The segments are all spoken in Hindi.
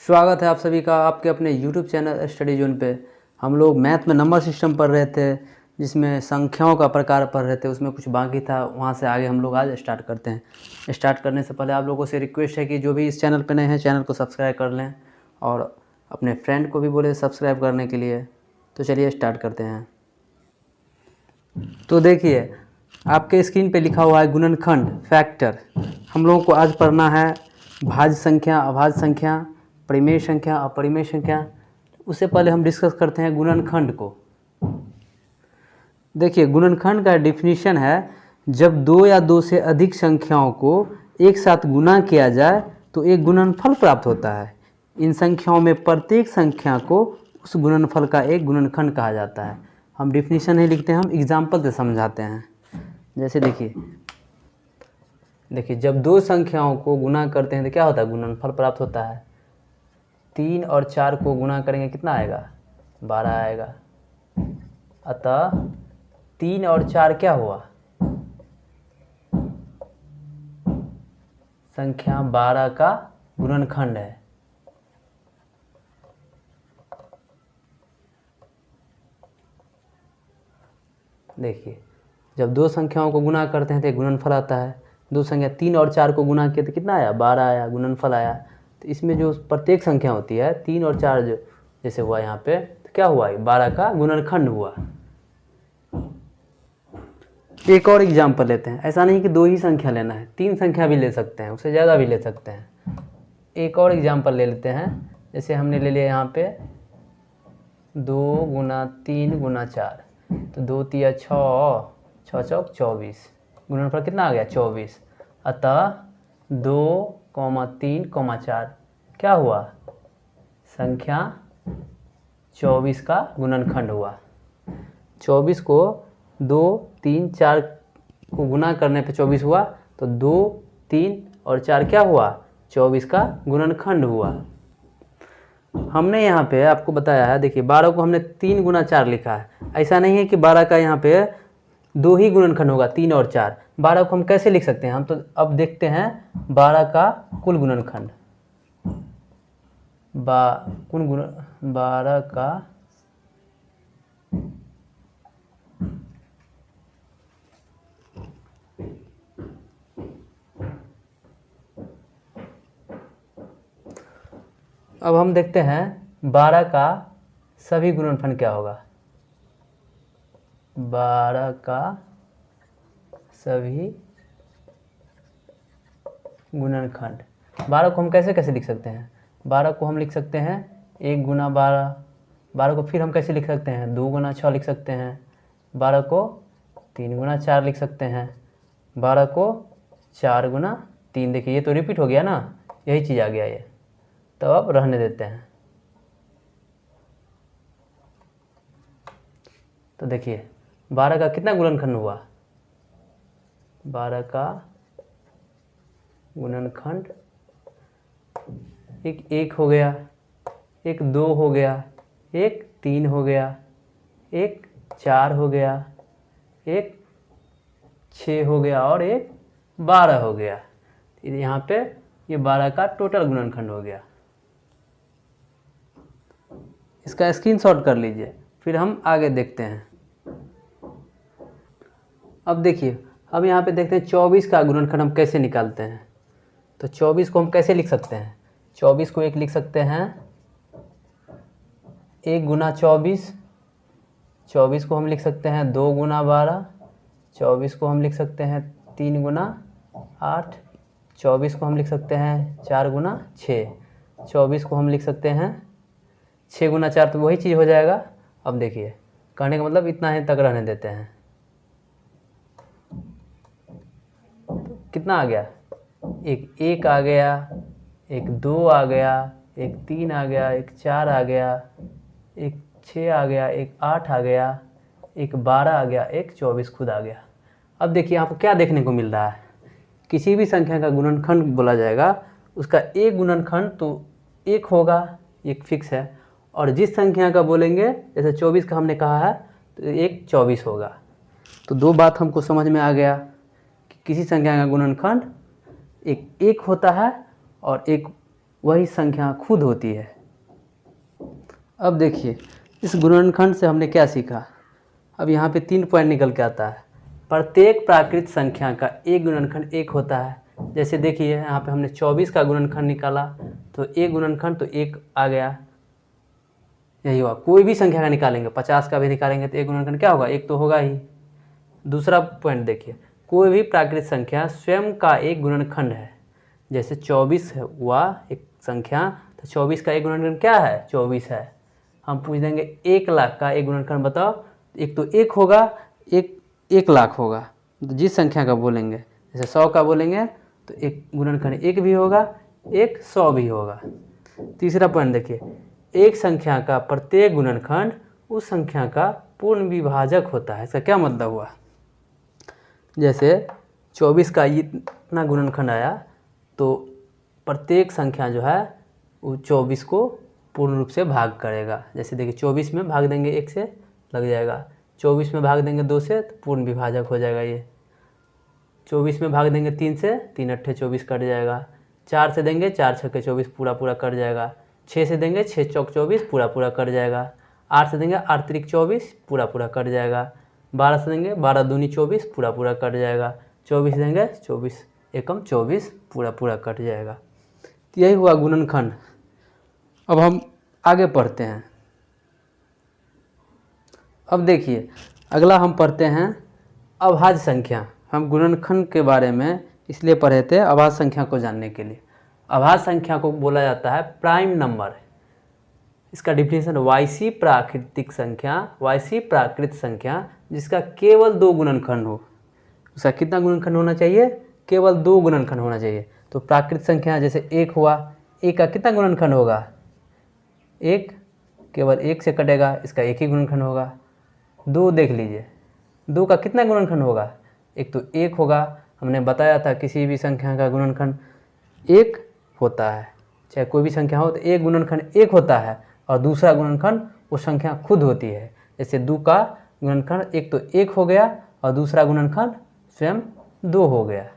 स्वागत है आप सभी का आपके अपने YouTube चैनल स्टडी जोन पे। हम लोग मैथ में नंबर सिस्टम पढ़ रहे थे, जिसमें संख्याओं का प्रकार पढ़ रहे थे, उसमें कुछ बाकी था, वहाँ से आगे हम लोग आज स्टार्ट करते हैं। स्टार्ट करने से पहले आप लोगों से रिक्वेस्ट है कि जो भी इस चैनल पे नए हैं चैनल को सब्सक्राइब कर लें और अपने फ्रेंड को भी बोले सब्सक्राइब करने के लिए। तो चलिए स्टार्ट करते हैं। तो देखिए आपके स्क्रीन पे लिखा हुआ है गुणनखंड, फैक्टर। हम लोगों को आज पढ़ना है भाज्य संख्या, अभाज्य संख्या, परिमेय संख्या, अपरिमेय संख्या। उससे पहले हम डिस्कस करते हैं गुणनखंड को। देखिए गुणनखंड का डेफिनेशन है जब दो या दो से अधिक संख्याओं को एक साथ गुणा किया जाए तो एक गुणनफल प्राप्त होता है। इन संख्याओं में प्रत्येक संख्या को उस गुणनफल का एक गुणनखंड कहा जाता है। हम डेफिनेशन नहीं लिखते हैं, हम एग्जाम्पल से समझाते हैं। जैसे देखिए जब दो संख्याओं को गुणा करते हैं तो क्या होता है, गुणनफल प्राप्त होता है। 3 और 4 को गुणा करेंगे कितना आएगा, 12 आएगा। अतः 3 और 4 क्या हुआ, संख्या 12 का गुणनखंड है। देखिए जब दो संख्याओं को गुणा करते हैं तो गुणनफल आता है। दो संख्या 3 और 4 को गुणा किया तो कितना आया, 12 आया, गुणनफल आया। तो इसमें जो प्रत्येक संख्या होती है 3 और 4 जो जैसे हुआ यहाँ पे, तो क्या हुआ, 12 का गुणनखंड हुआ। एक और एग्जाम्पल लेते हैं। ऐसा नहीं कि दो ही संख्या लेना है, 3 संख्या भी ले सकते हैं, उससे ज़्यादा भी ले सकते हैं। एक और एग्जाम्पल ले लेते हैं। जैसे हमने ले लिया यहाँ पे 2 गुना 3 गुना 4, तो 2 तिया 6, 6 चौक 24, गुणनफल कितना आ गया, 24। अतः 2, 3, 4 क्या हुआ, संख्या 24 का गुणनखंड हुआ। 24 को 2, 3, 4 को गुणा करने पे 24 हुआ, तो 2, 3 और 4 क्या हुआ, 24 का गुणनखंड हुआ। हमने यहाँ पे आपको बताया है, देखिए 12 को हमने 3 गुना 4 लिखा है। ऐसा नहीं है कि 12 का यहाँ पे दो ही गुणनखंड होगा, 3 और 4। 12 को हम कैसे लिख सकते हैं, हम तो अब देखते हैं 12 का कुल गुणनखंड। 12 का अब हम देखते हैं 12 का सभी गुणनखंड क्या होगा। 12 का सभी गुणनखंड, 12 को हम कैसे कैसे लिख सकते हैं। 12 को हम लिख सकते हैं 1 गुना 12। 12 को फिर हम कैसे लिख सकते हैं, 2 गुना 6 लिख सकते हैं। 12 को 3 गुना 4 लिख सकते हैं। 12 को 4 गुना 3। देखिए ये तो रिपीट हो गया ना, यही चीज़ आ गया ये, तो अब रहने देते हैं। तो देखिए 12 का कितना गुणनखंड हुआ, 12 का गुणनखंड एक हो गया, एक 2 हो गया, एक 3 हो गया, एक 4 हो गया, एक 6 हो गया और एक 12 हो गया। यहाँ पे ये 12 का टोटल गुणनखंड हो गया। इसका स्क्रीनशॉट कर लीजिए, फिर हम आगे देखते हैं। अब देखिए हम यहाँ पे देखते हैं 24 का गुणनखंड हम कैसे निकालते हैं। तो 24 को हम कैसे लिख सकते हैं, 24 को एक लिख सकते हैं 1 गुना 24। 24 को हम लिख सकते हैं 2 गुना 12। 24 को हम लिख सकते हैं 3 गुना 8। 24 को हम लिख सकते हैं 4 गुना 6। 24 को हम लिख सकते हैं 6 गुना 4, तो वही चीज़ हो जाएगा। अब देखिए कहने का मतलब इतना ही तक रहने देते हैं। तो कितना आ गया, एक 1 आ गया, एक 2 आ गया, एक 3 आ गया, एक 4 आ गया, एक 6 आ गया, एक 8 आ गया, एक 12 आ गया, एक 24 खुद आ गया। अब देखिए आपको क्या देखने को मिल रहा है, किसी भी संख्या का गुणनखंड बोला जाएगा, उसका एक गुणनखंड तो एक होगा, एक फिक्स है। और जिस संख्या का बोलेंगे, जैसे 24 का हमने कहा है, तो एक 24 होगा। तो दो बात हमको समझ में आ गया कि किसी संख्या का गुणनखंड एक होता है और एक वही संख्या खुद होती है। अब देखिए इस गुणनखंड से हमने क्या सीखा। अब यहाँ पे 3 पॉइंट निकल के आता है। प्रत्येक प्राकृत संख्या का एक गुणनखंड एक होता है। जैसे देखिए यहाँ पे हमने 24 का गुणनखंड निकाला तो एक गुणनखंड तो एक आ गया, यही हुआ। कोई भी संख्या का निकालेंगे, 50 का भी निकालेंगे तो एक गुणनखंड क्या होगा, एक तो होगा ही। दूसरा पॉइंट देखिए, कोई भी प्राकृत संख्या स्वयं का एक गुणनखंड है। जैसे 24 हुआ एक संख्या, तो 24 का एक गुणनखंड क्या है, 24 है। हम पूछ देंगे 1 लाख का एक गुणनखंड बताओ, एक तो एक होगा, एक 1 लाख होगा। तो जिस संख्या का बोलेंगे, जैसे 100 का बोलेंगे तो एक गुणनखंड एक भी होगा, एक 100 भी होगा। तीसरा पॉइंट देखिए, एक संख्या का प्रत्येक गुणनखंड उस संख्या का पूर्ण विभाजक होता है। इसका क्या मतलब हुआ, जैसे 24 का इतना गुणनखंड आया तो प्रत्येक संख्या जो है वो 24 को पूर्ण रूप से भाग करेगा। जैसे देखिए 24 में भाग देंगे 1 से लग जाएगा, 24 में भाग देंगे 2 से तो पूर्ण विभाजक हो जाएगा ये। 24 में भाग देंगे 3 से, 3 अट्ठे 24 कट जाएगा। 4 से देंगे 4 छक्के 24 पूरा पूरा कट जाएगा। 6 से देंगे 6 चौक 24 पूरा पूरा कट जाएगा। 8 से देंगे 8 त्रिक 24 पूरा पूरा कट जाएगा। 12 से देंगे 12 दूनी 24 पूरा पूरा कट जाएगा। 24 देंगे 24 एकम 24 पूरा पूरा कट जाएगा। तो यही हुआ गुणनखंड। अब हम आगे पढ़ते हैं। अब देखिए अगला हम पढ़ते हैं अभाज्य संख्या। हम गुणनखंड के बारे में इसलिए पढ़े थे अभाज्य संख्या को जानने के लिए। अभाज्य संख्या को बोला जाता है प्राइम नंबर। इसका डिफिनेशन, वायसी प्राकृतिक संख्या, वायसी प्राकृत संख्या जिसका केवल 2 गुणनखंड हो। उसका कितना गुणनखंड होना चाहिए, केवल 2 गुणनखंड होना चाहिए। तो प्राकृत संख्या जैसे 1 हुआ, 1 का कितना गुणनखंड होगा, 1, केवल 1 से कटेगा, इसका एक ही गुणनखंड होगा। 2 देख लीजिए, 2 का कितना गुणनखंड होगा, एक तो 1 होगा। हमने बताया था किसी भी संख्या का गुणनखंड 1 होता है, चाहे कोई भी संख्या हो तो एक गुणनखंड 1 होता है और दूसरा गुणनखंड वो संख्या खुद होती है। जैसे 2 का गुणनखंड एक तो 1 हो गया और दूसरा गुणनखंड स्वयं 2 हो गया।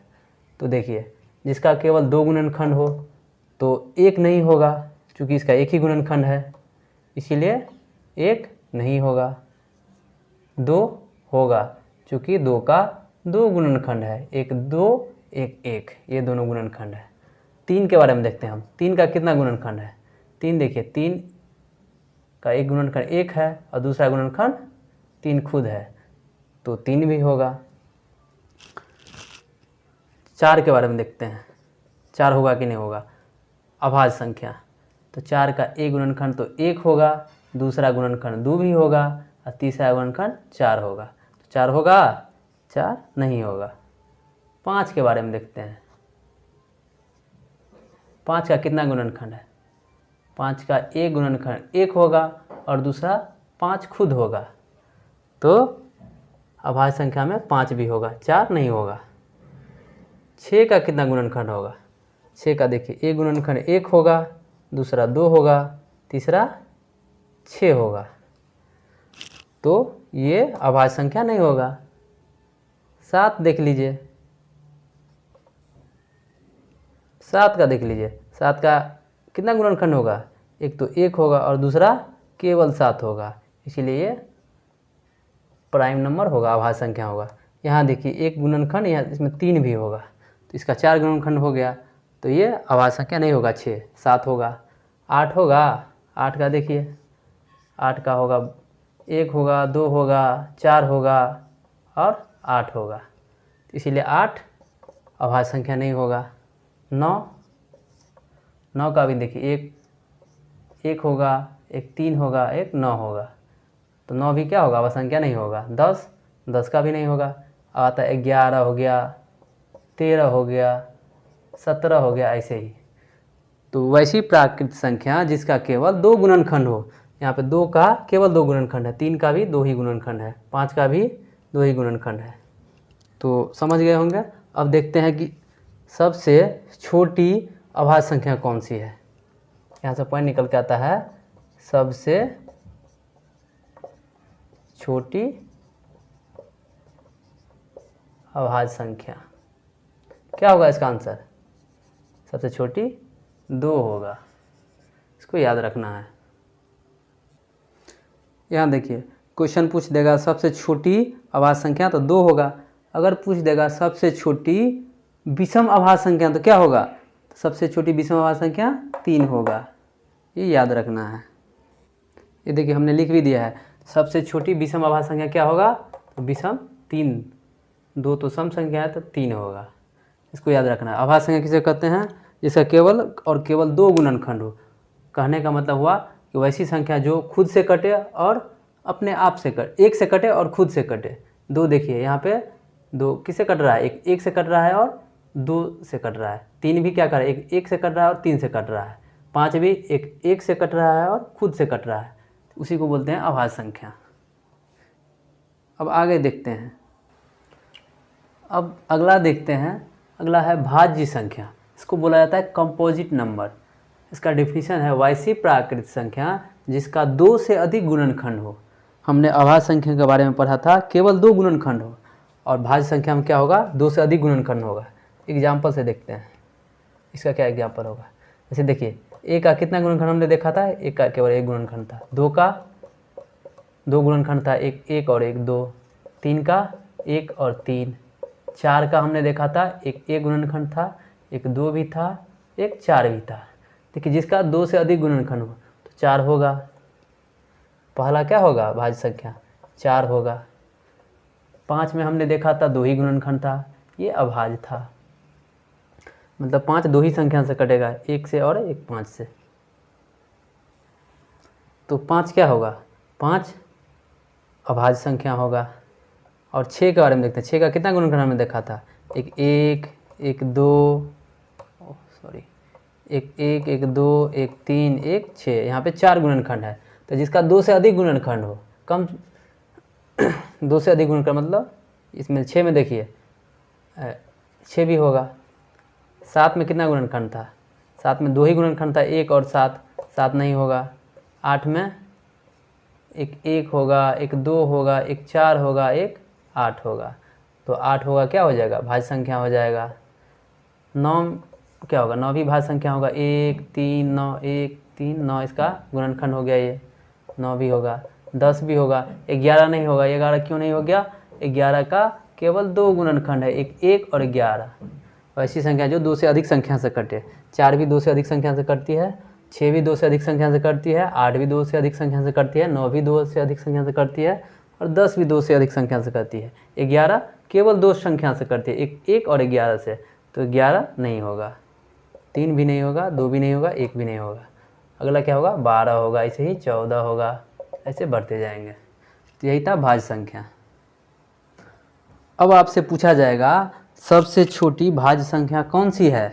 तो देखिए जिसका केवल 2 गुणनखंड हो तो 1 नहीं होगा, क्योंकि इसका एक ही गुणनखंड है, इसीलिए 1 नहीं होगा। 2 होगा, क्योंकि 2 का 2 गुणनखंड है, एक 2 एक 1, ये दोनों गुणनखंड है। 3 के बारे में देखते हैं हम, 3 का कितना गुणनखंड है। 3 देखिए, 3 का एक गुणनखंड 1 है और दूसरा गुणनखंड 3 खुद है, तो 3 भी होगा। 4 के बारे में देखते हैं, 4 होगा कि नहीं होगा, अभाज्य संख्या। तो 4 का एक गुणनखंड तो 1 होगा, दूसरा गुणनखंड 2 भी होगा और तीसरा गुणनखंड 4 होगा। तो 4 होगा, 4 नहीं होगा। 5 के बारे में देखते हैं, 5 का कितना गुणनखंड है। 5 का एक गुणनखंड 1 होगा और दूसरा 5 खुद होगा, तो अभाज्य संख्या में 5 भी होगा, 4 नहीं होगा। 6 का कितना गुणनखंड होगा। 6 का देखिए एक गुणनखंड 1 होगा, दूसरा 2 होगा, तीसरा 6 होगा, तो ये अभाज्य संख्या नहीं होगा। 7 देख लीजिए, 7 का देख लीजिए, 7 का कितना गुणनखंड होगा, एक तो 1 होगा और दूसरा केवल 7 होगा, इसीलिए ये प्राइम नंबर होगा, अभाज्य संख्या होगा। यहाँ देखिए एक गुणनखंड, यहाँ इसमें 3 भी होगा, तो इसका 4 गुणनखंड हो गया, तो ये अभाज्य संख्या नहीं होगा, 6, 7 होगा। 8 होगा, 8 का देखिए, 8 का होगा 1 होगा, 2 होगा, 4 होगा और 8 होगा, इसीलिए 8 अभाज्य संख्या नहीं होगा। 9 का भी देखिए, एक होगा, एक 3 होगा, एक 9 होगा, तो 9 भी क्या होगा, अभाज्य संख्या नहीं होगा। 10 का भी नहीं होगा। आता है 11 हो गया, 13 हो गया, 17 हो गया, ऐसे ही। तो वैसी प्राकृत संख्या जिसका केवल 2 गुणनखंड हो, यहाँ पे 2 का केवल 2 गुणनखंड है, 3 का भी 2 ही गुणनखंड है, 5 का भी 2 ही गुणनखंड है। तो समझ गए होंगे। अब देखते हैं कि सबसे छोटी अभाज्य संख्या कौन सी है। यहाँ से पॉइंट निकल के आता है, सबसे छोटी अभाज्य संख्या क्या होगा इसका आंसर, सबसे छोटी 2 होगा। इसको याद रखना है। यहाँ देखिए क्वेश्चन पूछ देगा सबसे छोटी अभाज्य संख्या तो 2 होगा। अगर पूछ देगा सबसे छोटी विषम अभाज्य संख्या तो क्या होगा? सबसे छोटी विषम अभाज्य संख्या 3 होगा। ये याद रखना है। ये देखिए हमने लिख भी दिया है, सबसे छोटी विषम अभाज्य संख्या क्या होगा? तो विषम 3, 2 तो सम संख्या है तो 3 होगा। इसको याद रखना है। अभाज्य संख्या किसे कहते हैं? जिसका केवल और केवल 2 गुणनखंड हो। कहने का मतलब हुआ कि वैसी संख्या जो खुद से कटे और अपने आप से कटे, एक से कटे और खुद से कटे। 2 देखिए यहाँ पे 2 किससे कट रहा है? एक से कट रहा है और 2 से कट रहा है। 3 भी क्या कर रहा है? एक से कट रहा है और 3 से कट रहा है। 5 भी एक से कट रहा है और खुद से कट रहा है। उसी को बोलते हैं अभाज्य संख्या। अब आगे देखते हैं। अब अगला देखते हैं। अगला है भाज्य संख्या। इसको बोला जाता है कंपोजिट नंबर। इसका डिफिनीशन है वैसी प्राकृत संख्या जिसका 2 से अधिक गुणनखंड हो। हमने अभाज्य संख्या के बारे में पढ़ा था, केवल 2 गुणनखंड हो, और भाज्य संख्या में क्या होगा? 2 से अधिक गुणनखंड होगा। एग्जाम्पल से देखते हैं इसका क्या एग्जाम्पल होगा। जैसे देखिए ए का कितना गुणनखंड हमने देखा था? एक का केवल 1 गुणनखंड था। 2 का 2 गुणनखंड था, एक और एक 2। 3 का 1 और 3। 4 का हमने देखा था, एक गुणनखंड था, एक 2 भी था, एक 4 भी था। देखिए जिसका 2 से अधिक गुणनखंड हो तो 4 होगा। पहला क्या होगा? भाज्य संख्या 4 होगा। 5 में हमने देखा था 2 ही गुणनखंड था, ये अभाज्य था। मतलब 5 2 ही संख्या से कटेगा, 1 से और एक 5 से। तो 5 क्या होगा? 5 अभाज्य संख्या होगा। और 6 के बारे में देखते हैं। 6 का कितना गुणनखंड हमने देखा था? एक 2 एक 2 एक 3 एक 6। यहाँ पे 4 गुणनखंड है। तो जिसका 2 से अधिक गुणनखंड हो, कम 2 से अधिक गुणनखंड मतलब इसमें 6 में देखिए 6 भी होगा। 7 में कितना गुणनखंड था? 7 में 2 ही गुणनखंड था, 1 और 7। 7 नहीं होगा। 8 में एक होगा, एक 2 होगा, एक 4 होगा, एक 8 होगा। तो 8 होगा, क्या हो जाएगा? भाज्य संख्या हो जाएगा। 9 क्या होगा? 9 भी भाज्य संख्या होगा। 1 3 9 1 3 9 इसका गुणनखंड हो गया, ये 9 भी होगा। 10 भी होगा। 11 नहीं होगा। 11 क्यों नहीं हो गया? 11 का केवल 2 गुणनखंड है, एक और 11। ऐसी संख्या जो 2 से अधिक संख्या से कटे। 4 भी 2 से अधिक संख्या से कटती है, 6 भी 2 से अधिक संख्या से कटती है, 8 भी 2 से अधिक संख्या से कटती है, 9 भी 2 से अधिक संख्या से कटती है, और 10 भी 2 से अधिक संख्या से करती है। 11 केवल 2 संख्या से करती है, एक और 11 से। तो 11 नहीं होगा, 3 भी नहीं होगा, 2 भी नहीं होगा, 1 भी नहीं होगा। अगला क्या होगा? 12 होगा, ऐसे ही 14 होगा, ऐसे बढ़ते जाएंगे। तो यही था भाज्य संख्या। अब आपसे पूछा जाएगा सबसे छोटी भाज्य संख्या कौन सी है?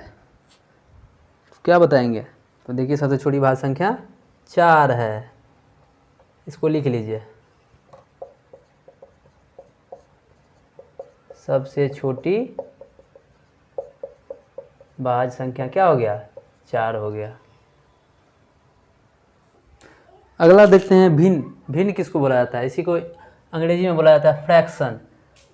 क्या बताएंगे? तो देखिए सबसे छोटी भाज्य संख्या 4 है। इसको लिख लीजिए। सबसे छोटी भाज्य संख्या क्या हो गया? 4 हो गया। अगला देखते हैं भिन्न। भिन्न किसको बोला जाता है? इसी को अंग्रेजी में बोला जाता है फ्रैक्शन।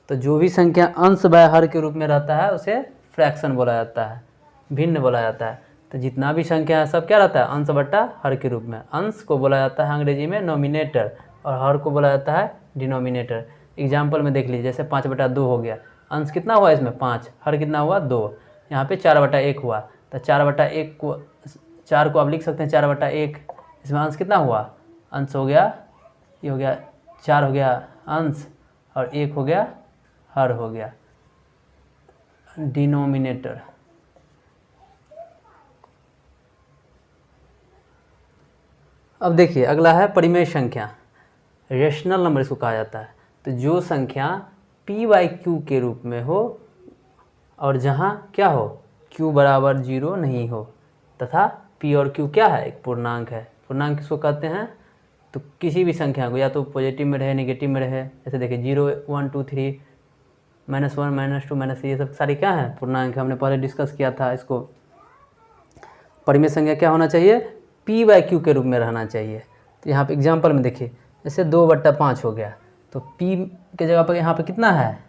तो जो भी संख्या अंश बाय हर के रूप में रहता है उसे फ्रैक्शन बोला जाता है, भिन्न बोला जाता है। तो जितना भी संख्या है सब क्या रहता है? अंश बटा हर के रूप में। अंश को बोला जाता है अंग्रेजी में नोमिनेटर, और हर को बोला जाता है डिनोमिनेटर। एग्जाम्पल में देख लीजिए, जैसे 5/2 हो गया। अंश कितना हुआ इसमें? 5। हर कितना हुआ? 2। यहाँ पे 4/1 हुआ। तो 4/1 को 4 को आप लिख सकते हैं 4/1। इसमें अंश कितना हुआ? अंश हो गया, ये हो गया 4 हो गया अंश, और 1 हो गया हर, हो गया डिनोमिनेटर। अब देखिए अगला है परिमेय संख्या। रेशनल नंबर इसको कहा जाता है। तो जो संख्या p/q के रूप में हो और जहाँ क्या हो? q बराबर 0 नहीं हो, तथा p और q क्या है? एक पूर्णांक है। पूर्णांक किसको कहते हैं? तो किसी भी संख्या को या तो पॉजिटिव में रहे, नेगेटिव में रहे। जैसे देखिए 0 1 2 3 -1 -2 -3, ये सब सारी क्या है? पूर्णांक है। हमने पहले डिस्कस किया था इसको। परिमेय संख्या क्या होना चाहिए? p/q के रूप में रहना चाहिए। तो यहाँ पे एग्जाम्पल में देखिए, जैसे 2/5 हो गया, तो p के जगह पर यहाँ पे कितना है?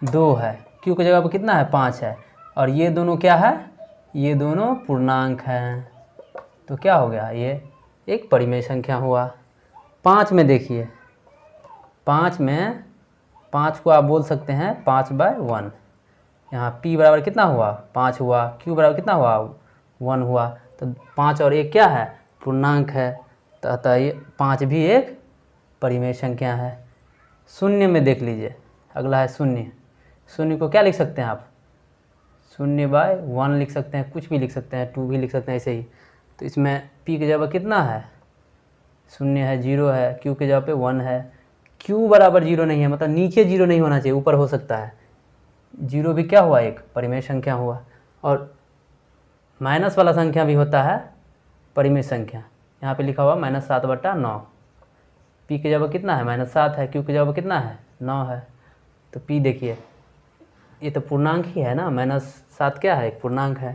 2 है। q के जगह पर कितना है? 5 है। और ये दोनों क्या है? ये दोनों पूर्णांक हैं, तो क्या हो गया, ये एक परिमेय संख्या हुआ। 5 में देखिए, 5 में 5 को आप बोल सकते हैं 5/1। यहाँ p बराबर कितना हुआ, 5 हुआ, q बराबर कितना हुआ, 1 हुआ। तो 5 और 1 क्या है, पूर्णांक है, तो अतः ये 5 भी एक परिमेय संख्या है। शून्य में देख लीजिए, अगला है शून्य। शून्य को क्या लिख सकते हैं आप, 0/1 लिख सकते हैं, कुछ भी लिख सकते हैं, 2 भी लिख सकते हैं, ऐसे ही। तो इसमें p की जगह कितना है, 0 है, 0 है, q की जगह पे 1 है। q बराबर 0 नहीं है, मतलब नीचे 0 नहीं होना चाहिए, ऊपर हो सकता है। 0 भी क्या हुआ, एक परिमेय संख्या हुआ। और माइनस वाला संख्या भी होता है परिमेय संख्या। यहाँ पे लिखा हुआ -7/9। p की जगह कितना है, -7 है, q की जगह कितना है, 9 है। तो p देखिए, ये तो पूर्णांक ही है ना, -7 क्या है, एक पूर्णांक है।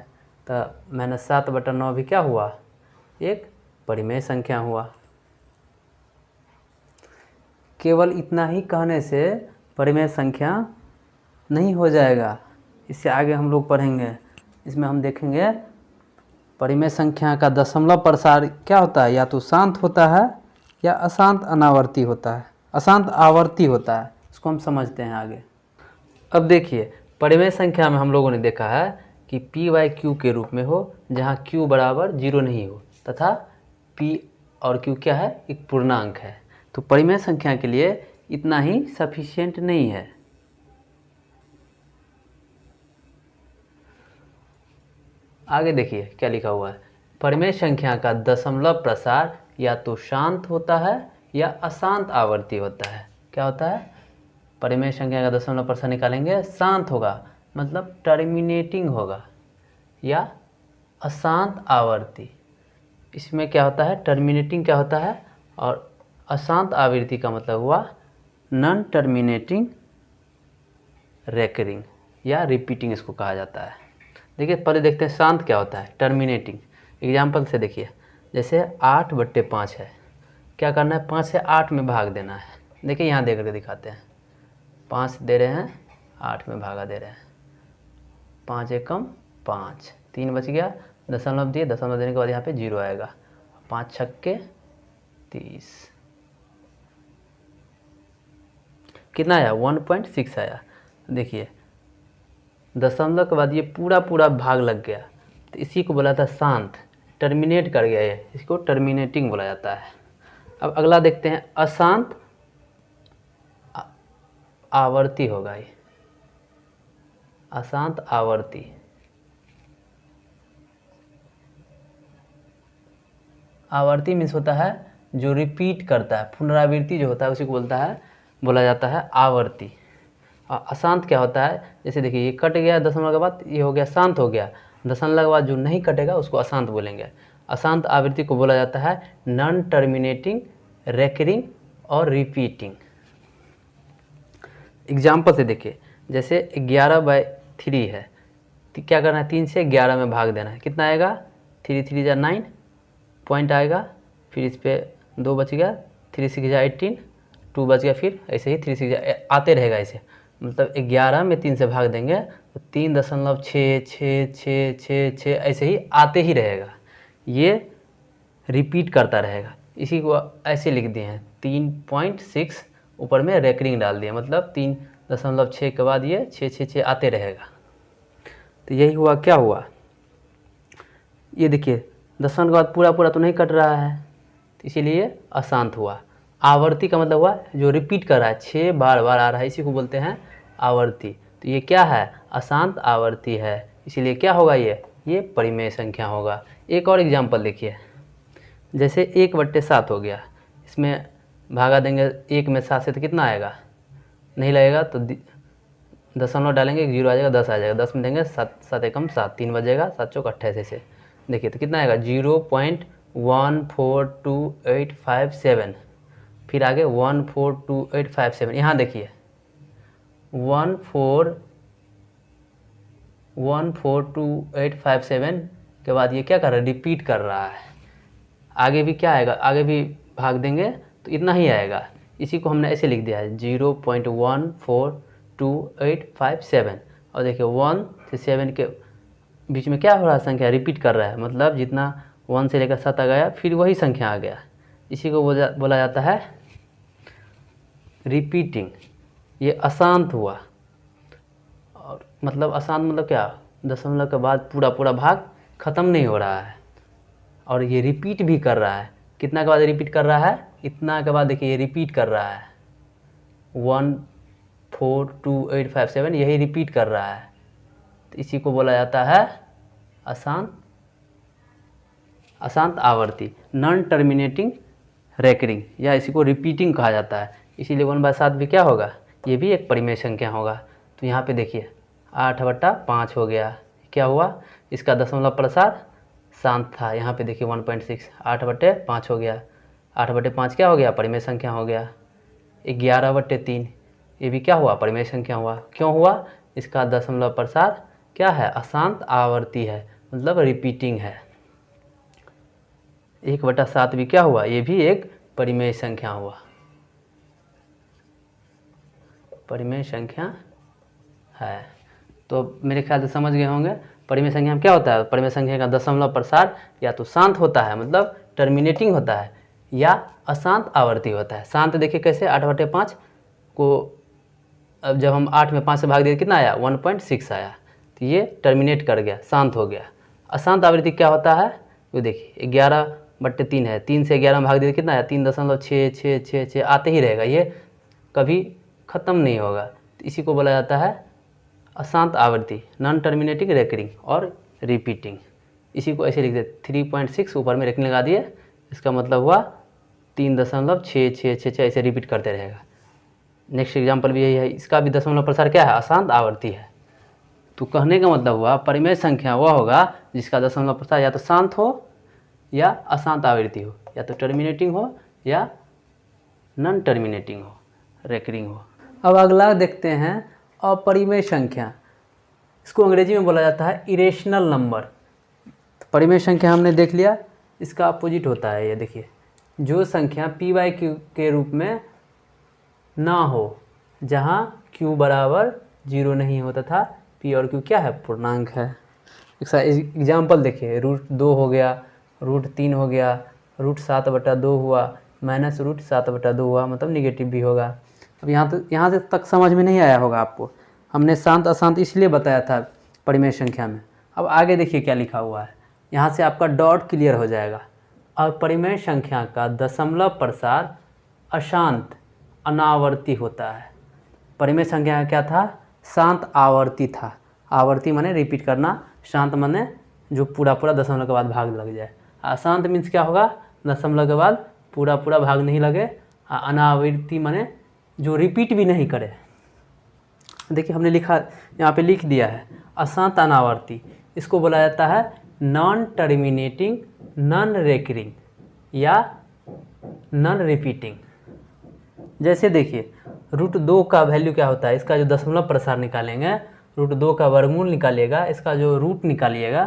तो -7/9 भी क्या हुआ, एक परिमेय संख्या हुआ। केवल इतना ही कहने से परिमेय संख्या नहीं हो जाएगा, इससे आगे हम लोग पढ़ेंगे। इसमें हम देखेंगे परिमेय संख्या का दशमलव प्रसार क्या होता है, या तो शांत होता है या अशांत अनावर्ती होता है, अशांत आवर्ती होता है। इसको हम समझते हैं आगे। अब देखिए, परिमेय संख्या में हम लोगों ने देखा है कि p/q के रूप में हो, जहाँ q बराबर 0 नहीं हो, तथा p और q क्या है, एक पूर्णांक है। तो परिमेय संख्या के लिए इतना ही सफिशिएंट नहीं है। आगे देखिए क्या लिखा हुआ है, परिमेय संख्या का दशमलव प्रसार या तो शांत होता है या अशांत आवर्ती होता है। क्या होता है, परिमेय संख्या का दशमलव प्रसार निकालेंगे, शांत होगा मतलब टर्मिनेटिंग होगा, या अशांत आवर्ती। इसमें क्या होता है, टर्मिनेटिंग क्या होता है, और अशांत आवृत्ति का मतलब हुआ नॉन टर्मिनेटिंग रेकरिंग या रिपीटिंग, इसको कहा जाता है। देखिए पहले देखते हैं शांत क्या होता है, टर्मिनेटिंग। एग्जाम्पल से देखिए, जैसे 8/5 है, क्या करना है, 5 से 8 में भाग देना है। देखिए यहाँ देख कर दिखाते हैं, 5 दे रहे हैं, 8 में भागा दे रहे हैं, 5 एकम 5, 3 बच गया, दशमलव दिए, दशमलव देने के बाद यहाँ पे 0 आएगा, 5 छक्के 30, कितना आया, 1.6 आया। देखिए दशमलव के बाद ये पूरा पूरा भाग लग गया, तो इसी को बोला था शांत, टर्मिनेट कर गया है, इसको टर्मिनेटिंग बोला जाता है। अब अगला देखते हैं, अशांत आवर्ती होगा ये, अशांत आवर्ती। आवर्ती मीन्स होता है जो रिपीट करता है, पुनरावृत्ति जो होता है उसी को बोला जाता है आवर्ती। अशांत क्या होता है, जैसे देखिए ये कट गया दशमलव के बाद, ये हो गया शांत हो गया, दशमलव के बाद जो नहीं कटेगा उसको अशांत बोलेंगे। अशांत आवृत्ति को बोला जाता है नॉन टर्मिनेटिंग, रेकरिंग और रिपीटिंग। एग्जाम्पल से देखिए, जैसे 11/3 है, तो क्या करना है, 3 से 11 में भाग देना है, कितना आएगा, 3 3 जा 9 पॉइंट आएगा, फिर इस पर 2 बच गया, 3 6 जा 18, 2 बच गया, फिर ऐसे ही 3 6 जा आते रहेगा ऐसे, मतलब 11 में 3 से भाग देंगे तो 3.66666 ऐसे ही आते ही रहेगा, ये रिपीट करता रहेगा। इसी को ऐसे लिख दिए हैं 3.6, ऊपर में रेकरिंग डाल दिया, मतलब 3.6 के बाद ये 666 आते रहेगा। तो यही हुआ, क्या हुआ, ये देखिए दशमलव के बाद पूरा पूरा तो नहीं कट रहा है, तो इसीलिए अशांत हुआ। आवर्ती का मतलब हुआ जो रिपीट कर रहा है, 6 बार बार आ रहा है, इसी को बोलते हैं आवर्ती। तो ये क्या है, अशांत आवर्ती है, इसीलिए क्या होगा, ये परिमेय संख्या होगा। एक और एग्जांपल देखिए, जैसे 1/7 हो गया, इसमें भागा देंगे 1 में 7 से, तो कितना आएगा, नहीं लगेगा तो दशमलव डालेंगे, 0 आ जाएगा, 10 आ जाएगा, 10 में देंगे 7 7 एकम 7, 3 बजेगा, 7 चौक 28 से। देखिए तो कितना आएगा, 0.142857, फिर आगे 142857। यहाँ देखिए 14287 के बाद ये क्या कर रहा है, रिपीट कर रहा है। आगे भी क्या आएगा, आगे भी भाग देंगे तो इतना ही आएगा, इसी को हमने ऐसे लिख दिया है 0.14287। और देखिए 1 से 7 के बीच में क्या हो रहा है, संख्या रिपीट कर रहा है, मतलब जितना 1 से लेकर 7 आ गया फिर वही संख्या आ गया, इसी को बोला जाता है रिपीटिंग। ये अशांत हुआ, और मतलब अशांत मतलब क्या, दशमलव के बाद पूरा पूरा भाग ख़त्म नहीं हो रहा है, और ये रिपीट भी कर रहा है। कितना के बाद रिपीट कर रहा है, इतना के बाद देखिए ये रिपीट कर रहा है, 1 4 2 8 5 7 यही रिपीट कर रहा है, तो इसी को बोला जाता है अशांत आवर्ती, नॉन टर्मिनेटिंग रेकरिंग, या इसी को रिपीटिंग कहा जाता है। इसीलिए 1/7 भी क्या होगा, ये भी एक परिमेय संख्या होगा। तो यहाँ पे देखिए 8/5 हो गया, क्या हुआ, इसका दशमलव प्रसार शांत था। यहाँ पे देखिए 1.6, 8/5 हो गया, 8/5 क्या हो गया, परिमेय संख्या हो गया। 11/3 ये भी क्या हुआ, परिमेय संख्या हुआ। क्यों हुआ, इसका दशमलव प्रसार क्या है, अशांत आवर्ती है, मतलब रिपीटिंग है। 1/7 भी क्या हुआ, ये भी एक परिमेय संख्या हुआ, परिमेय संख्या है। तो मेरे ख्याल से समझ गए होंगे परिमेय संख्या में क्या होता है। परिमेय संख्या का दशमलव प्रसार या तो शांत होता है, मतलब टर्मिनेटिंग होता है, या अशांत आवर्ती होता है। शांत देखिए कैसे, 8/5 को अब जब हम 8 में 5 से भाग दिए कितना आया, 1.6 आया, तो ये टर्मिनेट कर गया, शांत हो गया। अशांत आवृत्ति क्या होता है, ये देखिए 11/3 है, 3 से 11 में भाग दिए कितना आया, 3.66666 आते ही रहेगा, ये कभी ख़त्म नहीं होगा। तो इसी को बोला जाता है अशांत आवृत्ति, नॉन टर्मिनेटिंग रेकरिंग और रिपीटिंग। इसी को ऐसे लिख दे, 3.6 ऊपर में रेकरिंग लगा दिए, इसका मतलब हुआ 3.6666 ऐसे रिपीट करते रहेगा। नेक्स्ट एग्जाम्पल भी यही है, इसका भी दशमलव प्रसार क्या है, अशांत आवर्ती है। तो कहने का मतलब हुआ परिमेय संख्या वह होगा जिसका दशमलव प्रसार या तो शांत हो या अशांत आवृत्ति हो, या तो टर्मिनेटिंग हो या नॉन टर्मिनेटिंग हो, रेकरिंग हो। अब अगला देखते हैं अपरिमेय संख्या, इसको अंग्रेजी में बोला जाता है इरेशनल नंबर। परिमेय संख्या हमने देख लिया, इसका अपोजिट होता है, ये देखिए, जो संख्या p/q के रूप में ना हो, जहाँ q बराबर 0 नहीं होता था, p और q क्या है, पूर्णांक है। एक एग्जाम्पल देखिए, √2 हो गया, √3 हो गया, √7/2 हुआ, -√7/2 हुआ, मतलब निगेटिव भी होगा। अब यहाँ से तक समझ में नहीं आया होगा आपको, हमने शांत अशांत इसलिए बताया था परिमेय संख्या में। अब आगे देखिए क्या लिखा हुआ है, यहाँ से आपका डॉट क्लियर हो जाएगा। अपरिमेय संख्या का दशमलव प्रसार अशांत अनावर्ती होता है। परिमेय संख्या का क्या था, शांत आवर्ती था। आवर्ती माने रिपीट करना, शांत माने जो पूरा पूरा दशमलव के बाद भाग लग जाए। अशांत मीन्स क्या होगा, दशमलव के बाद पूरा पूरा भाग नहीं लगे। अनावर्ती माने जो रिपीट भी नहीं करे। देखिए हमने लिखा, यहाँ पे लिख दिया है अशांत अनावर्ती, इसको बोला जाता है नॉन टर्मिनेटिंग नॉन रेकरिंग या नॉन रिपीटिंग। जैसे देखिए √2 का वैल्यू क्या होता है, इसका जो दशमलव प्रसार निकालेंगे, √2 का वर्गमूल निकालिएगा, इसका जो रूट निकालिएगा,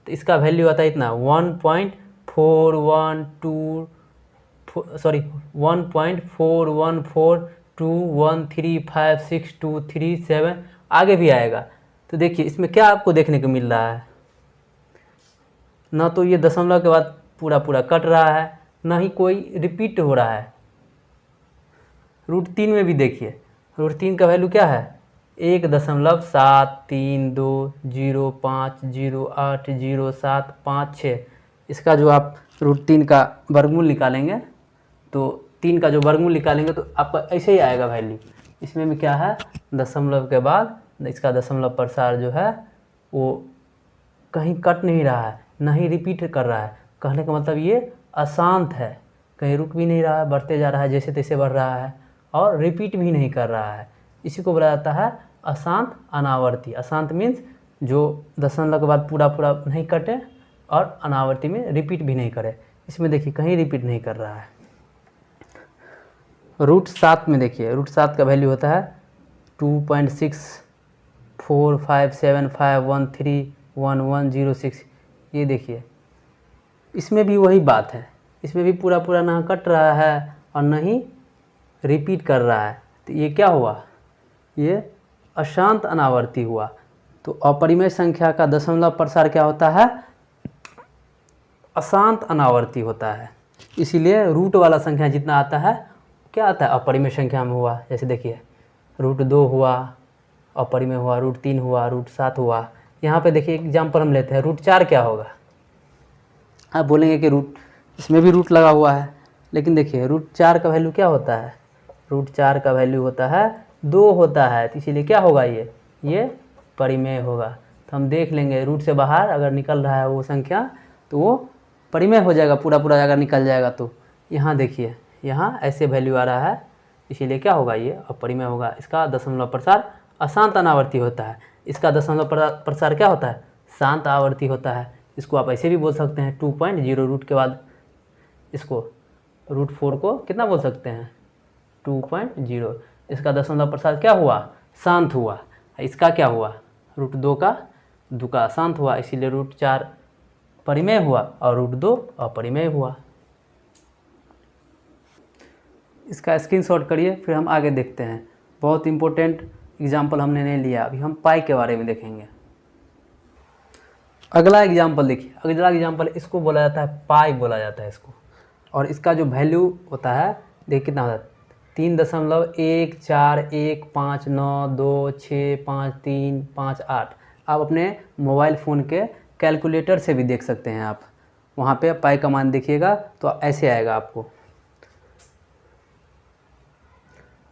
तो इसका वैल्यू आता है इतना 1.4142135623 आगे भी आएगा। तो देखिए इसमें क्या आपको देखने को मिल रहा है, ना तो ये दशमलव के बाद पूरा पूरा कट रहा है, ना ही कोई रिपीट हो रहा है। √3 में भी देखिए, √3 का वैल्यू क्या है, 1.732050808075 इसका जो आप √3 का वर्गमूल निकालेंगे, तो 3 का जो वर्गमूल निकालेंगे तो आपका ऐसे ही आएगा वैल्यू। इसमें भी क्या है, दशमलव के बाद इसका दशमलव प्रसार जो है वो कहीं कट नहीं रहा है, ना ही रिपीट कर रहा है। कहने का मतलब ये अशांत है, कहीं रुक भी नहीं रहा है, बढ़ते जा रहा है, जैसे तैसे बढ़ रहा है, और रिपीट भी नहीं कर रहा है। इसी को बोला जाता है अशांत अनावर्ती। अशांत मीन्स जो दशमलव के बाद पूरा पूरा नहीं कटे, और अनावर्ती में रिपीट भी नहीं करे। इसमें देखिए कहीं रिपीट नहीं कर रहा है। √7 में देखिए, √7 का वैल्यू होता है 2.645751311106। ये देखिए इसमें भी वही बात है, इसमें भी पूरा पूरा ना कट रहा है और ना ही रिपीट कर रहा है। तो ये क्या हुआ, ये अशांत अनावर्ती हुआ। तो अपरिमेय संख्या का दशमलव प्रसार क्या होता है? अशांत अनावर्ती होता है। इसीलिए रूट वाला संख्या जितना आता है क्या आता है? अपरिमेय संख्या में हुआ। जैसे देखिए √2 हुआ, अपरिमेय हुआ, √3 हुआ, √7 हुआ। यहाँ पे देखिए एग्जाम्पल हम लेते हैं, √4 क्या होगा? आप बोलेंगे कि रूट, इसमें भी रूट लगा हुआ है, लेकिन देखिए √4 का वैल्यू क्या होता है? √4 का वैल्यू होता है 2 होता है, तो इसीलिए क्या होगा? ये परिमेय होगा। तो हम देख लेंगे रूट से बाहर अगर निकल रहा है वो संख्या तो वो परिमेय हो जाएगा, पूरा पूरा अगर निकल जाएगा तो। यहाँ देखिए यहाँ ऐसे वैल्यू आ रहा है, इसीलिए क्या होगा? ये अपरिमेय होगा। इसका दशमलव प्रसार अशांत अनावर्ती होता है। इसका दशमलव प्रसार क्या होता है? शांत आवर्ती होता है। इसको आप ऐसे भी बोल सकते हैं 2.0 रूट के बाद इसको √4 को कितना बोल सकते हैं? 2.0। इसका दशमलव प्रसार क्या हुआ? शांत हुआ। इसका क्या हुआ? √2 का दुका शांत हुआ, इसीलिए √4 परिमेय हुआ और √2 अपरिमेय हुआ। इसका स्क्रीनशॉट करिए, फिर हम आगे देखते हैं। बहुत इंपॉर्टेंट एग्जाम्पल हमने नहीं लिया, अभी हम पाई के बारे में देखेंगे। अगला एग्जाम्पल देखिए, अगला एग्जाम्पल इसको बोला जाता है पाई बोला जाता है इसको। और इसका जो वैल्यू होता है देखिए कितना होता है? 3.14192265358। आप अपने मोबाइल फ़ोन के कैलकुलेटर से भी देख सकते हैं। आप वहाँ पे पाई का मान देखिएगा तो ऐसे आएगा आपको।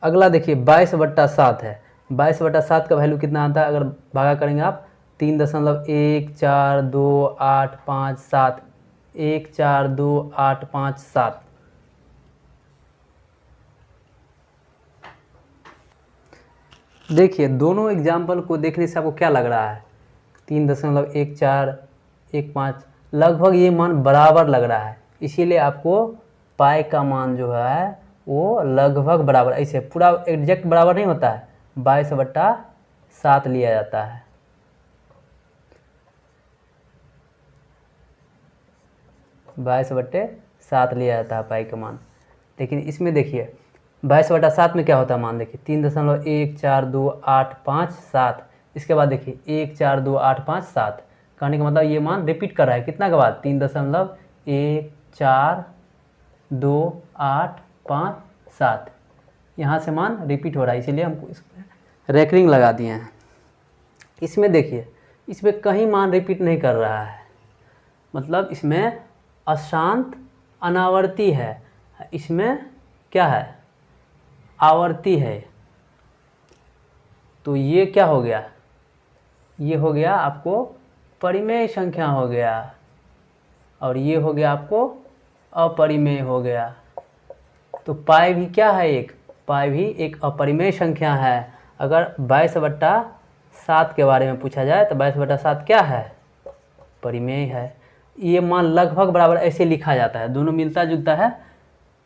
अगला देखिए 22/7 है। 22/7 का वैल्यू कितना आता है? अगर भागा करेंगे आप 3.1428557, 1428557। देखिए दोनों एग्जाम्पल को देखने से आपको क्या लग रहा है? 3.1415 लगभग ये मान बराबर लग रहा है, इसीलिए आपको पाई का मान जो है वो लगभग बराबर, ऐसे पूरा एग्जैक्ट बराबर नहीं होता है, 22/7 लिया जाता है। बाईस बट्टे सात लिया जाता है पाई का मान। लेकिन इसमें देखिए 22/7 में क्या होता है मान? देखिए 3.142857। इसके बाद देखिए 1428557। कहने का मतलब ये मान रिपीट कर रहा है कितना के बाद? 3.1428557। यहाँ से मान रिपीट हो रहा है, इसीलिए हमको इसमें रेकरिंग लगा दिए हैं। इसमें देखिए इसमें कहीं मान रिपीट नहीं कर रहा है, मतलब इसमें अशांत अनावर्ती है, इसमें क्या है? आवर्ती है। तो ये क्या हो गया? ये हो गया आपको परिमेय संख्या हो गया, और ये हो गया आपको अपरिमेय हो गया। तो पाई भी क्या है? एक पाई भी एक अपरिमेय संख्या है। अगर 22/7 के बारे में पूछा जाए तो 22/7 क्या है? परिमेय है। ये मान लगभग बराबर ऐसे लिखा जाता है, दोनों मिलता जुलता है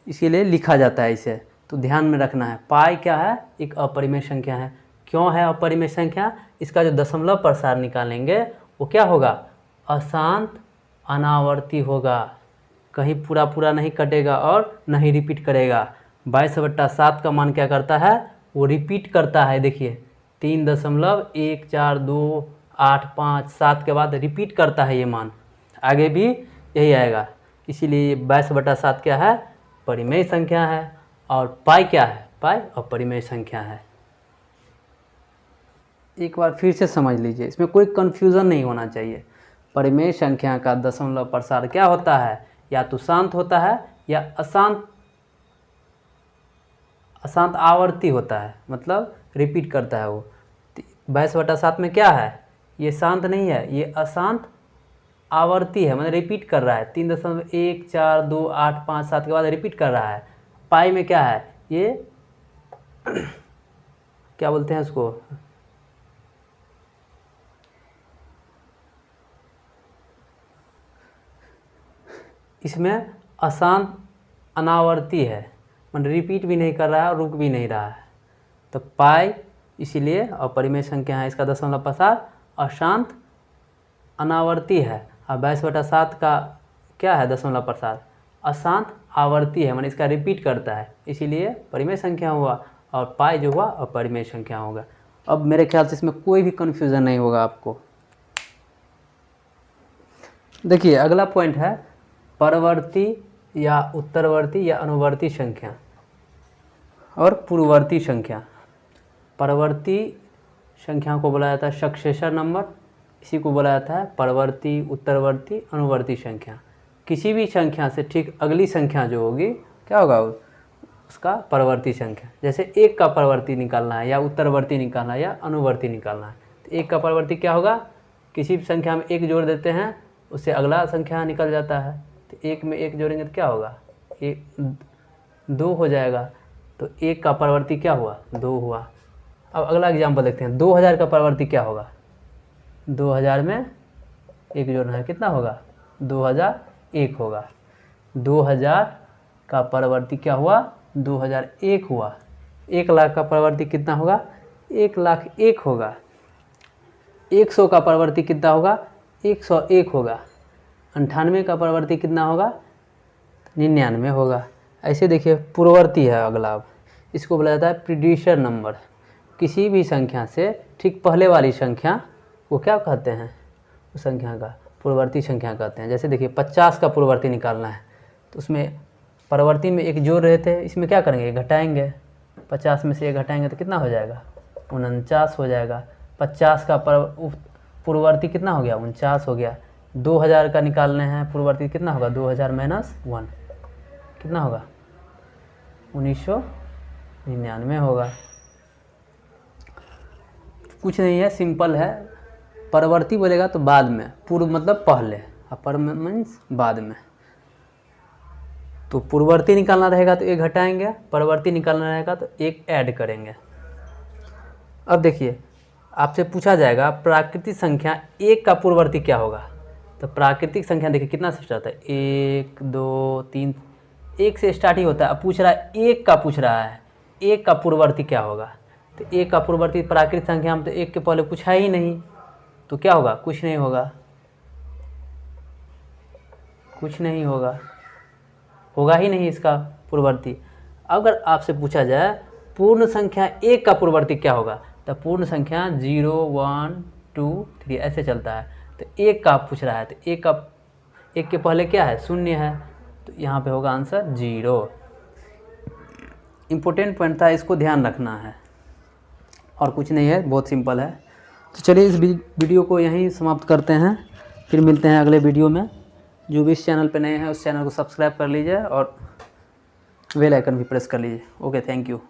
इसीलिए लिखा जाता है इसे, तो ध्यान में रखना है। पाई क्या है? एक अपरिमेय संख्या है। क्यों है अपरिमेय संख्या? इसका जो दशमलव प्रसार निकालेंगे वो क्या होगा? अशांत अनावर्ती होगा, कहीं पूरा पूरा नहीं कटेगा और नहीं रिपीट करेगा। 22/7 का मान क्या करता है? वो रिपीट करता है। देखिए 3.1428557 के बाद रिपीट करता है ये मान, आगे भी यही आएगा। इसीलिए 22/7 क्या है? परिमेय संख्या है। और पाई क्या है? पाई अपरिमेय संख्या है। एक बार फिर से समझ लीजिए, इसमें कोई कन्फ्यूज़न नहीं होना चाहिए। परिमेय संख्या का दशमलव प्रसार क्या होता है? या तो शांत होता है या अशांत आवर्ती होता है, मतलब रिपीट करता है वो। 22/7 में क्या है? ये शांत नहीं है, ये अशांत आवर्ती है, मतलब रिपीट कर रहा है। 3.1428557 के बाद रिपीट कर रहा है। पाई में क्या है? ये क्या बोलते हैं इसको? इसमें अशांत अनावर्ती है, मतलब रिपीट भी नहीं कर रहा है और रुक भी नहीं रहा है। तो पाई इसीलिए अपरिमेय संख्या है। इसका दशमलव प्रसार अशांत अनावर्ती है। और 22/7 का क्या है दशमलव प्रसार? अशांत आवर्ती है, मतलब इसका रिपीट करता है, इसीलिए परिमेय संख्या हुआ। और पाई जो हुआ अपरिमेय संख्या होगा। अब मेरे ख्याल से इसमें कोई भी कन्फ्यूज़न नहीं होगा आपको। देखिए अगला पॉइंट है परवर्ती या उत्तरवर्ती या अनुवर्ती संख्या और पूर्ववर्ती संख्या। परवर्ती संख्या को बोला जाता है सक्सेसर नंबर, इसी को बोला जाता है परवर्ती, उत्तरवर्ती, अनुवर्ती संख्या। किसी भी संख्या से ठीक अगली संख्या जो होगी क्या होगा, उसका परवर्ती संख्या। जैसे 1 का परवर्ती निकालना है या उत्तरवर्ती निकालना है या अनुवर्ती निकालना है, तो 1 का परवर्ती क्या होगा, किसी भी संख्या में 1 जोड़ देते हैं उससे अगला संख्या निकल जाता है। तो 1 में 1 जोड़ेंगे तो क्या होगा, 2 हो जाएगा। तो 1 का परवर्ती क्या हुआ, 2 हुआ। अब अगला एग्जाम्पल देखते हैं, 2000 का परवर्ती क्या होगा, 2000 में 1 जोड़ना है, कितना होगा, 2001 होगा। 2000 का परवर्ती क्या हुआ, 2001 हुआ। 1 लाख का परवर्ती कितना होगा, 1,01,000 होगा। 100 का परवर्ती कितना होगा, 101 होगा। 98 का परवर्ती कितना होगा, 99 होगा। ऐसे देखिए पूर्ववर्ती है अगला। अब इसको बोला जाता है प्रीडिसर नंबर। किसी भी संख्या से ठीक पहले वाली संख्या को क्या कहते हैं, उस संख्या का पूर्ववर्ती संख्या कहते हैं। जैसे देखिए 50 का पूर्ववर्ती निकालना है तो उसमें परवर्ती में 1 जोड़ रहे थे, इसमें क्या करेंगे, घटाएंगे। 50 में से 1 घटाएंगे तो कितना हो जाएगा, 49 हो जाएगा। 50 का पूर्ववर्ती कितना हो गया, 49 हो गया। 2000 का निकालने हैं पूर्ववर्ती, कितना होगा, 2000 माइनस 1 कितना होगा, 1999 होगा। कुछ नहीं है, सिंपल है। परवर्ती बोलेगा तो बाद में, पूर्व मतलब पहले, अपर मीन्स बाद में। तो पूर्ववर्ती निकालना रहेगा तो 1 घटाएंगे, परवर्ती निकालना रहेगा तो 1 ऐड करेंगे। अब देखिए आपसे पूछा जाएगा प्राकृतिक संख्या 1 का पूर्ववर्ती क्या होगा। तो प्राकृतिक संख्या देखिए कितना से स्टार्ट होता है, 1 2 3, 1 से स्टार्ट ही होता है। अब पूछ रहा है 1 का, पूछ रहा है 1 का पूर्ववर्ती क्या होगा। तो 1 का पूर्ववर्ती प्राकृतिक संख्या में तो 1 के पहले कुछ है ही नहीं, तो क्या होगा, कुछ नहीं होगा, कुछ नहीं होगा, होगा ही नहीं इसका पूर्ववर्ती। अगर आपसे पूछा जाए पूर्ण संख्या 1 का पूर्ववर्ती क्या होगा, तो पूर्ण संख्या 0 1 2 3 ऐसे चलता है। तो 1 का पूछ रहा है तो 1 के पहले क्या है, 0 है, तो यहाँ पे होगा आंसर 0। इम्पोर्टेंट पॉइंट था, इसको ध्यान रखना है और कुछ नहीं है, बहुत सिंपल है। तो चलिए इस वीडियो को यहीं समाप्त करते हैं, फिर मिलते हैं अगले वीडियो में। जो भी इस चैनल पे नए हैं उस चैनल को सब्सक्राइब कर लीजिए और बेल आइकन भी प्रेस कर लीजिए। Okay, thank you.